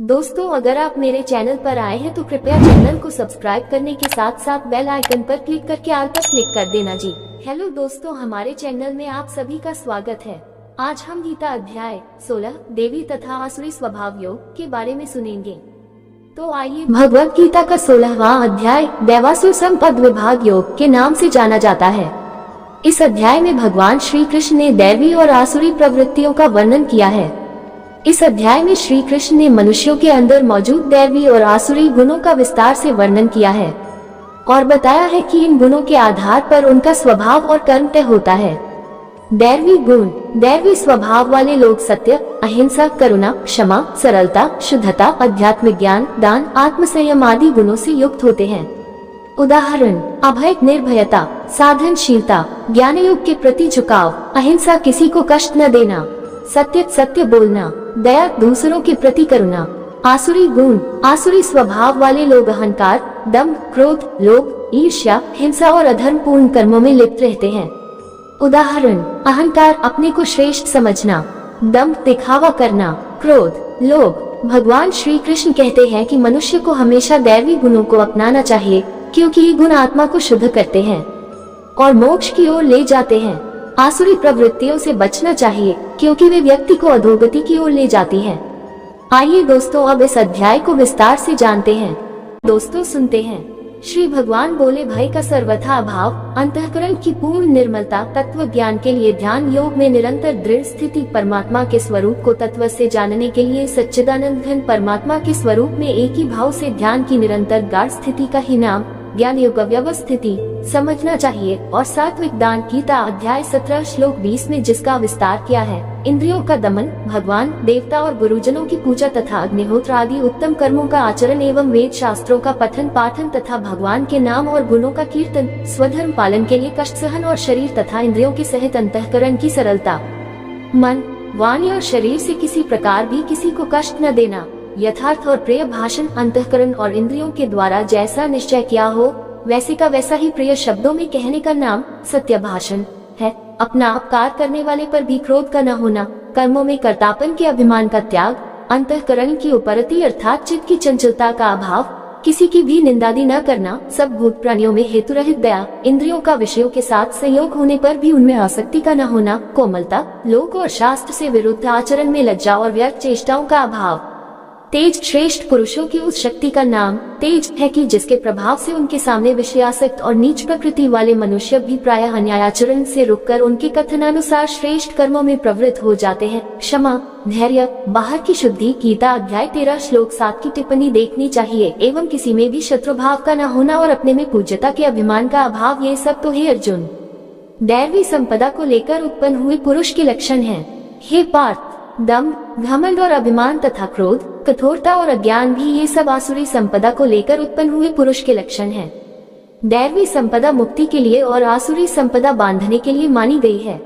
दोस्तों, अगर आप मेरे चैनल पर आए हैं तो कृपया चैनल को सब्सक्राइब करने के साथ साथ बेल आइकन पर क्लिक करके ऑल पर क्लिक कर देना जी। हेलो दोस्तों, हमारे चैनल में आप सभी का स्वागत है। आज हम गीता अध्याय 16 देवी तथा आसुरी स्वभाव योग के बारे में सुनेंगे। तो आइए, भगवत गीता का 16वां अध्याय दैवासुर संपद विभाग योग के नाम से जाना जाता है। इस अध्याय में भगवान श्री कृष्ण ने दैवी और आसुरी प्रवृत्तियों का वर्णन किया है। इस अध्याय में श्री कृष्ण ने मनुष्यों के अंदर मौजूद दैवी और आसुरी गुणों का विस्तार से वर्णन किया है और बताया है कि इन गुणों के आधार पर उनका स्वभाव और कर्म तय होता है। दैवी गुण, दैवी स्वभाव वाले लोग सत्य, अहिंसा, करुणा, क्षमा, सरलता, शुद्धता, अध्यात्म ज्ञान, दान, आत्मसंयम आदि गुणों से युक्त होते हैं। उदाहरण: अभय, निर्भयता, साधनशीलता, ज्ञान योग के प्रति झुकाव, अहिंसा, किसी को कष्ट न देना, सत्य, सत्य बोलना, दया, दूसरों के प्रति करुणा। आसुरी गुण, आसुरी स्वभाव वाले लोग अहंकार, दंभ, क्रोध, लोभ, ईर्ष्या, हिंसा और अधर्मपूर्ण कर्मों में लिप्त रहते हैं। उदाहरण: अहंकार, अपने को श्रेष्ठ समझना, दंभ, दिखावा करना, क्रोध, लोभ। भगवान श्री कृष्ण कहते हैं कि मनुष्य को हमेशा दैवी गुणों को अपनाना चाहिए, क्योंकि ये गुण आत्मा को शुद्ध करते हैं और मोक्ष की ओर ले जाते हैं। आसुरी प्रवृत्तियों से बचना चाहिए, क्योंकि वे व्यक्ति को अधोगति की ओर ले जाती हैं। आइए दोस्तों, अब इस अध्याय को विस्तार से जानते हैं। दोस्तों, सुनते हैं। श्री भगवान बोले, भय का सर्वथा अभाव, अंतःकरण की पूर्ण निर्मलता, तत्व ज्ञान के लिए ध्यान योग में निरंतर दृढ़ स्थिति, परमात्मा के स्वरूप को तत्व से जानने के लिए सच्चिदानंद घन परमात्मा के स्वरूप में एक ही भाव से ध्यान की निरंतर गाढ़ स्थिति का ही नाम ज्ञान योग व्यवस्थिति समझना चाहिए। और सात्विक दान, गीता अध्याय 17 श्लोक 20 में जिसका विस्तार किया है। इंद्रियों का दमन, भगवान, देवता और गुरुजनों की पूजा तथा अग्निहोत्र आदि उत्तम कर्मों का आचरण एवं वेद शास्त्रों का पठन पाठन तथा भगवान के नाम और गुणों का कीर्तन, स्वधर्म पालन के लिए कष्ट सहन और शरीर तथा इंद्रियों के सहित अंतःकरण की सरलता, मन, वाणी और शरीर से किसी प्रकार भी किसी को कष्ट न देना, यथार्थ और प्रिय भाषण, अंतःकरण और इंद्रियों के द्वारा जैसा निश्चय किया हो वैसे का वैसा ही प्रिय शब्दों में कहने का नाम सत्य भाषण है। अपना अपकार करने वाले पर भी क्रोध का न होना, कर्मों में कर्तापन के अभिमान का त्याग, अंतःकरण की उपरति अर्थात चित्त की चंचलता का अभाव, किसी की भी निंदादि न करना, सब भूत प्राणियों में हेतु रहित दया, इंद्रियों का विषयों के साथ संयोग होने पर भी उनमें आसक्ति का न होना, कोमलता, लोक और शास्त्र से विरुद्ध आचरण में लज्जा और व्यर्थ चेष्टाओं का अभाव। तेज, श्रेष्ठ पुरुषों की उस शक्ति का नाम तेज है कि जिसके प्रभाव से उनके सामने विषयासक्त और नीच प्रकृति वाले मनुष्य भी प्रायः अन्यायाचरण से रुककर उनके कथनानुसार श्रेष्ठ कर्मों में प्रवृत्त हो जाते हैं। क्षमा, धैर्य, बाहर की शुद्धि, गीता अध्याय 13 श्लोक 7 की टिप्पणी देखनी चाहिए। एवं किसी में भी शत्रुभाव का न होना और अपने में पूज्यता के अभिमान का अभाव, ये सब तो हे अर्जुन दैवी संपदा को लेकर उत्पन्न हुए पुरुष के लक्षण हैं। हे पार्थ, दम्भ, घमंड और अभिमान तथा क्रोध, कठोरता और अज्ञान भी ये सब आसुरी संपदा को लेकर उत्पन्न हुए पुरुष के लक्षण हैं। दैवी संपदा मुक्ति के लिए और आसुरी संपदा बांधने के लिए मानी गई है।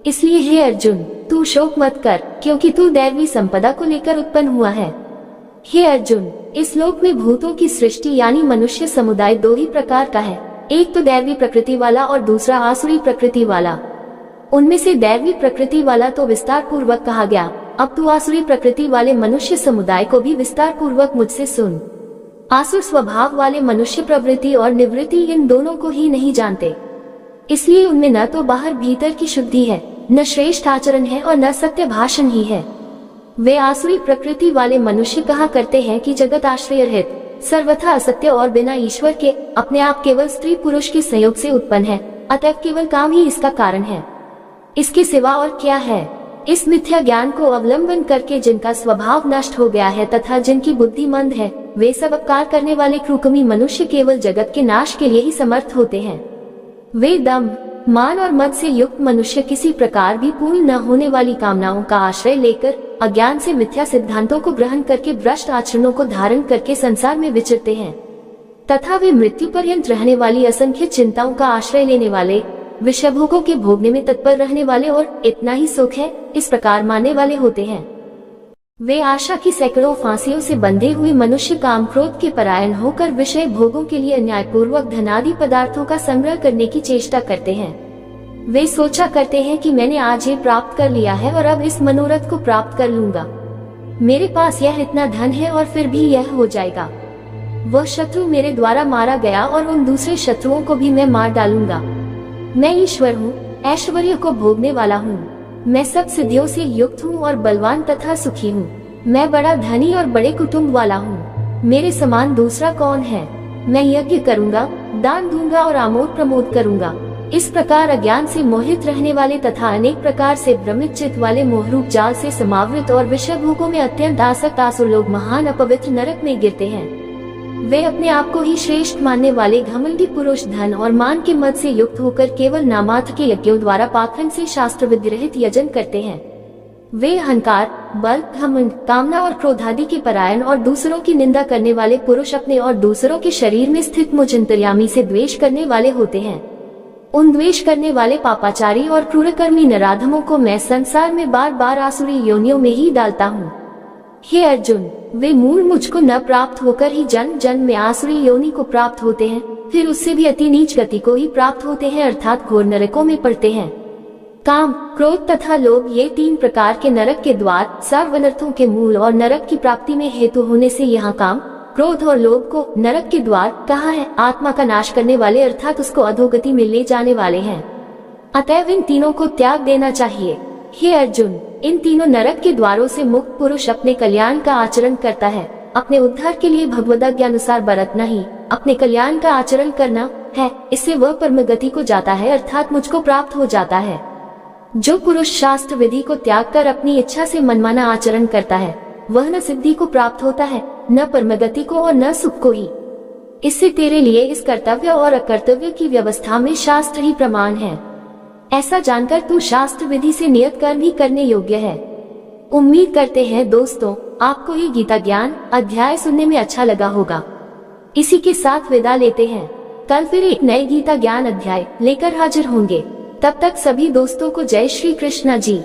इसलिए हे अर्जुन, तू शोक मत कर, क्योंकि तू दैवी संपदा को लेकर उत्पन्न हुआ है। हे अर्जुन, इस लोक में भूतों की सृष्टि यानी मनुष्य समुदाय दो ही प्रकार का है, एक तो दैवी प्रकृति वाला और दूसरा आसुरी प्रकृति वाला। उनमें से दैवी प्रकृति वाला तो विस्तार पूर्वक कहा गया, अब तू आसुरी प्रकृति वाले मनुष्य समुदाय को भी विस्तार पूर्वक मुझसे सुन। आसुर स्वभाव वाले मनुष्य प्रवृत्ति और निवृत्ति इन दोनों को ही नहीं जानते, इसलिए उनमें न तो बाहर भीतर की शुद्धि है, न श्रेष्ठ आचरण है और न सत्य भाषण ही है। वे आसुरी प्रकृति वाले मनुष्य कहा करते हैं कि जगत आश्रय रहित, सर्वथा असत्य और बिना ईश्वर के, अपने आप केवल स्त्री पुरुष के संयोग से उत्पन्न है, अतः केवल काम ही इसका कारण है, इसके सिवा और क्या है। इस मिथ्या ज्ञान को अवलंबन करके जिनका स्वभाव नष्ट हो गया है तथा जिनकी बुद्धि मंद है, वे सब अपकार करने वाले क्रूकमी मनुष्य केवल जगत के नाश के लिए ही समर्थ होते हैं। वे दम्भ, मान और मद से युक्त मनुष्य किसी प्रकार भी पूर्ण न होने वाली कामनाओं का आश्रय लेकर अज्ञान से मिथ्या सिद्धांतों को ग्रहण करके भ्रष्ट आचरणों को धारण करके संसार में विचरते हैं तथा वे मृत्यु पर्यंत रहने वाली असंख्य चिंताओं का आश्रय लेने वाले, विषय भोगों के भोगने में तत्पर रहने वाले और इतना ही सुख है इस प्रकार मानने वाले होते हैं। वे आशा की सैकड़ों फांसियों से बंधे हुए मनुष्य काम क्रोध के परायण होकर विषय भोगों के लिए न्यायपूर्वक धनादि पदार्थों का संग्रह करने की चेष्टा करते हैं। वे सोचा करते हैं कि मैंने आज ये प्राप्त कर लिया है और अब इस मनोरथ को प्राप्त कर लूंगा। मेरे पास यह इतना धन है और फिर भी यह हो जाएगा। वह शत्रु मेरे द्वारा मारा गया और उन दूसरे शत्रुओं को भी मैं मार डालूंगा। मैं ईश्वर हूँ, ऐश्वर्य को भोगने वाला हूँ। मैं सब सिद्धियों से युक्त हूँ और बलवान तथा सुखी हूँ। मैं बड़ा धनी और बड़े कुटुंब वाला हूँ। मेरे समान दूसरा कौन है? मैं यज्ञ करूँगा, दान दूंगा और आमोद प्रमोद करूँगा। इस प्रकार अज्ञान से मोहित रहने वाले तथा अनेक प्रकार से भ्रमित चित्त वाले मोहरूप जाल से समावृत और विषय भोगों में अत्यंत आसक्त आसुर लोग महान अपवित्र नरक में गिरते हैं। वे अपने आप को ही श्रेष्ठ मानने वाले घमंडी पुरुष धन और मान के मद से युक्त होकर केवल नामात्र के यज्ञों द्वारा पाखंड से शास्त्र विद्रहित यजन करते हैं। वे अहंकार, बल, घमंड, कामना और क्रोधादि के परायण और दूसरों की निंदा करने वाले पुरुष अपने और दूसरों के शरीर में स्थित मुझ अंतर्यामी से द्वेष करने वाले होते हैं। उन द्वेष करने वाले पापाचारी और क्रूरकर्मी नराधमों को मैं संसार में बार बार आसुरी योनियों में ही डालता हूँ। हे अर्जुन, वे मूल मुझको न प्राप्त होकर ही जन्म जन्म में आसुरी योनि को प्राप्त होते हैं, फिर उससे भी अति नीच गति को ही प्राप्त होते हैं, अर्थात घोर नरकों में पड़ते हैं। काम, क्रोध तथा लोभ ये 3 प्रकार के नरक के द्वार, सर्व अनर्थों के मूल और नरक की प्राप्ति में हेतु होने से यहाँ काम, क्रोध और लोभ को नरक के द्वार कहा है। आत्मा का नाश करने वाले अर्थात उसको अधोगति में ले जाने वाले हैं। अतएव इन तीनों को त्याग देना चाहिए। हे अर्जुन, इन तीनों नरक के द्वारों से मुक्त पुरुष अपने कल्याण का आचरण करता है। अपने उद्धार के लिए भगवदाज्ञा अनुसार बरतना ही अपने कल्याण का आचरण करना है। इससे वह परम गति को जाता है, अर्थात मुझको प्राप्त हो जाता है। जो पुरुष शास्त्र विधि को त्याग कर अपनी इच्छा से मनमाना आचरण करता है, वह न सिद्धि को प्राप्त होता है, न परमगति को और न सुख को ही। इससे तेरे लिए इस कर्तव्य और अकर्तव्य की व्यवस्था में शास्त्र ही प्रमाण है। ऐसा जानकर तू शास्त्र विधि से नियत कर्म ही करने योग्य है। उम्मीद करते हैं दोस्तों, आपको ये गीता ज्ञान अध्याय सुनने में अच्छा लगा होगा। इसी के साथ विदा लेते हैं। कल फिर एक नए गीता ज्ञान अध्याय लेकर हाजिर होंगे। तब तक सभी दोस्तों को जय श्री कृष्णा जी।